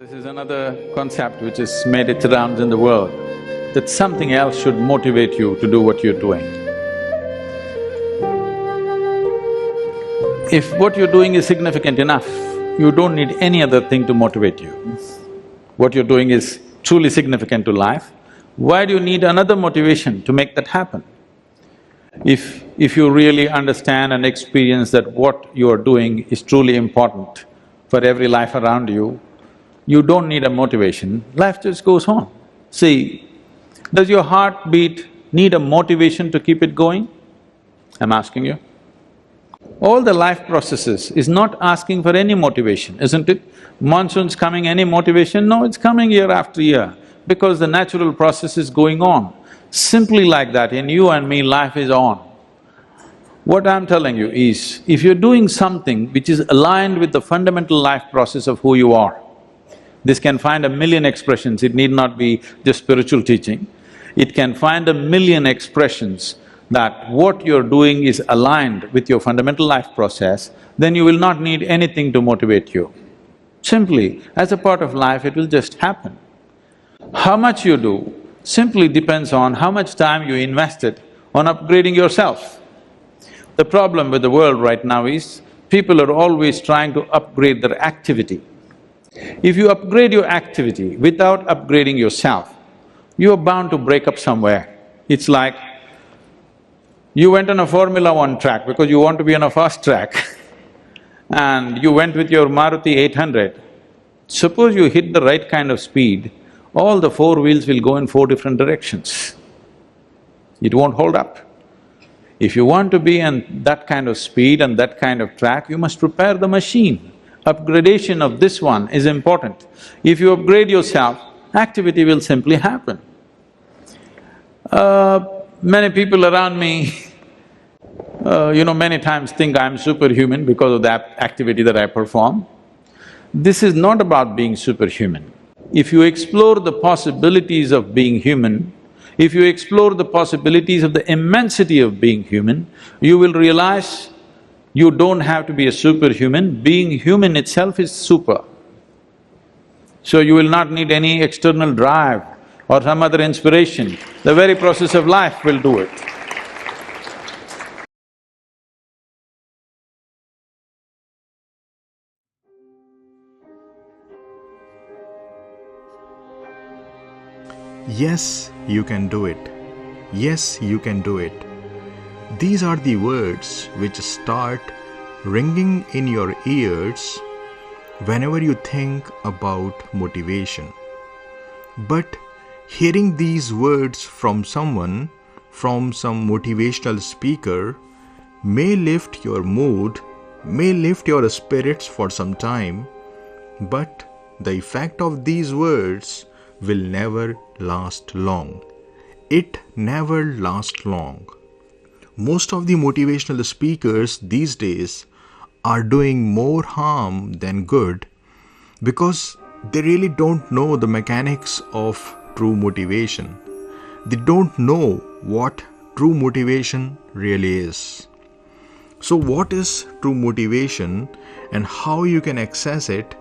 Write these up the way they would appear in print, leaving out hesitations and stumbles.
This is another concept which has made its rounds in the world, that something else should motivate you to do what you're doing. If what you're doing is significant enough, you don't need any other thing to motivate you. What you're doing is truly significant to life, why do you need another motivation to make that happen? If you really understand and experience that what you are doing is truly important for every life around you, you don't need a motivation, life just goes on. See, does your heartbeat need a motivation to keep it going? I'm asking you. All the life processes is not asking for any motivation, isn't it? Monsoon's coming, any motivation? No, it's coming year after year, because the natural process is going on. Simply like that, in you and me, life is on. What I'm telling you is, if you're doing something which is aligned with the fundamental life process of who you are, this can find a million expressions, it need not be just spiritual teaching. It can find a million expressions that what you're doing is aligned with your fundamental life process, then you will not need anything to motivate you. Simply, as a part of life, it will just happen. How much you do simply depends on how much time you invested on upgrading yourself. The problem with the world right now is, people are always trying to upgrade their activity. If you upgrade your activity without upgrading yourself, you are bound to break up somewhere. It's like, you went on a Formula 1 track because you want to be on a fast track and you went with your Maruti 800. Suppose you hit the right kind of speed, all the four wheels will go in four different directions. It won't hold up. If you want to be in that kind of speed and that kind of track, you must prepare the machine. Upgradation of this one is important. If you upgrade yourself, activity will simply happen. Many people around me, many times think I'm superhuman because of that activity that I perform. This is not about being superhuman. If you explore the possibilities of being human, if you explore the possibilities of the immensity of being human, you will realize you don't have to be a superhuman, being human itself is super. So you will not need any external drive or some other inspiration, the very process of life will do it. Yes, you can do it. Yes, you can do it. These are the words which start ringing in your ears whenever you think about motivation. But hearing these words from someone, from some motivational speaker, may lift your mood, may lift your spirits for some time, but the effect of these words will never last long. It never lasts long. Most of the motivational speakers these days are doing more harm than good because they really don't know the mechanics of true motivation. They don't know what true motivation really is. So what is true motivation and how you can access it?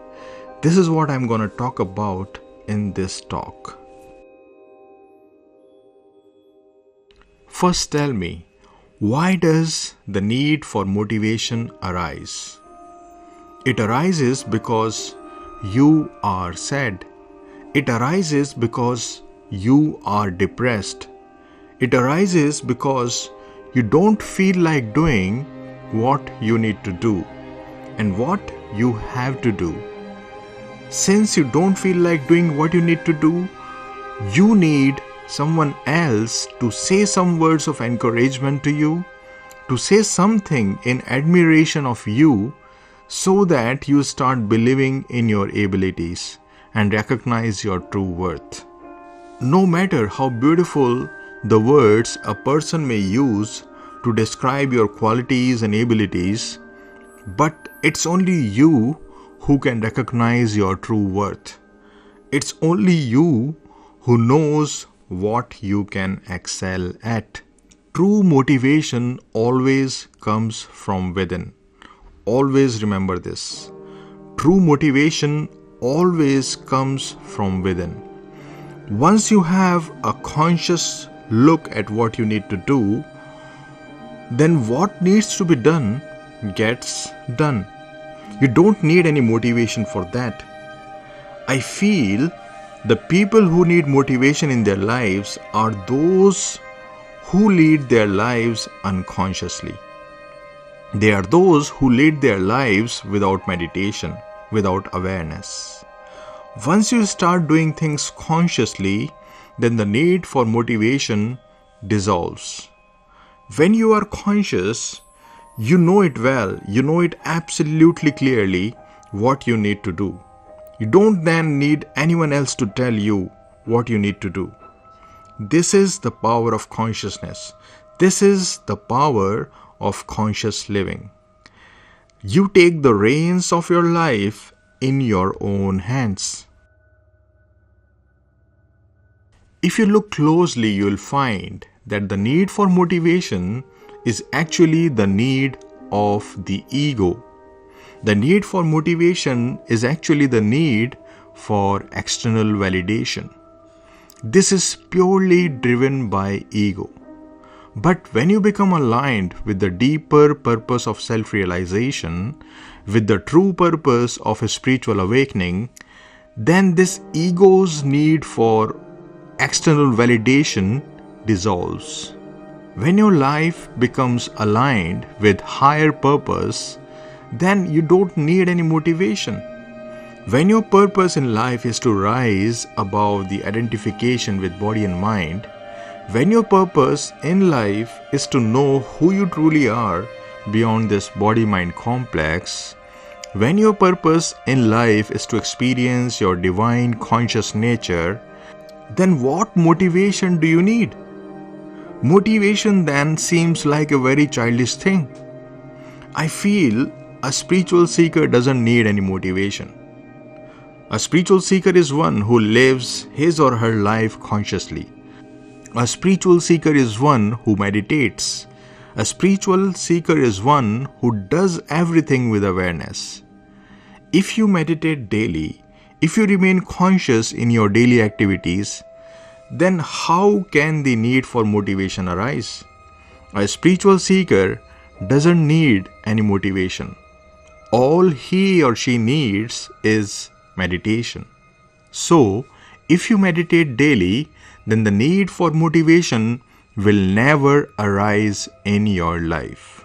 This is what I'm going to talk about in this talk. First tell me, why does the need for motivation arise? It arises because you are sad. It arises because you are depressed. It arises because you don't feel like doing what you need to do and what you have to do. Since you don't feel like doing what you need to do, you need someone else to say some words of encouragement to you, to say something in admiration of you, so that you start believing in your abilities and recognize your true worth. No matter how beautiful the words a person may use to describe your qualities and abilities, but it's only you who can recognize your true worth. It's only you who knows what you can excel at. True motivation always comes from within. Always remember this. True motivation always comes from within. Once you have a conscious look at what you need to do, then what needs to be done gets done. You don't need any motivation for that. I feel the people who need motivation in their lives are those who lead their lives unconsciously. They are those who lead their lives without meditation, without awareness. Once you start doing things consciously, then the need for motivation dissolves. When you are conscious, you know it well, you know it absolutely clearly what you need to do. You don't then need anyone else to tell you what you need to do. This is the power of consciousness. This is the power of conscious living. You take the reins of your life in your own hands. If you look closely, you will find that the need for motivation is actually the need of the ego. The need for motivation is actually the need for external validation. This is purely driven by ego. But when you become aligned with the deeper purpose of self-realization, with the true purpose of a spiritual awakening, then this ego's need for external validation dissolves. When your life becomes aligned with higher purpose, then you don't need any motivation. When your purpose in life is to rise above the identification with body and mind, when your purpose in life is to know who you truly are beyond this body-mind complex, when your purpose in life is to experience your divine conscious nature, then what motivation do you need? Motivation then seems like a very childish thing. I feel a spiritual seeker doesn't need any motivation. A spiritual seeker is one who lives his or her life consciously. A spiritual seeker is one who meditates. A spiritual seeker is one who does everything with awareness. If you meditate daily, if you remain conscious in your daily activities, then how can the need for motivation arise? A spiritual seeker doesn't need any motivation. All he or she needs is meditation. So, if you meditate daily, then the need for motivation will never arise in your life.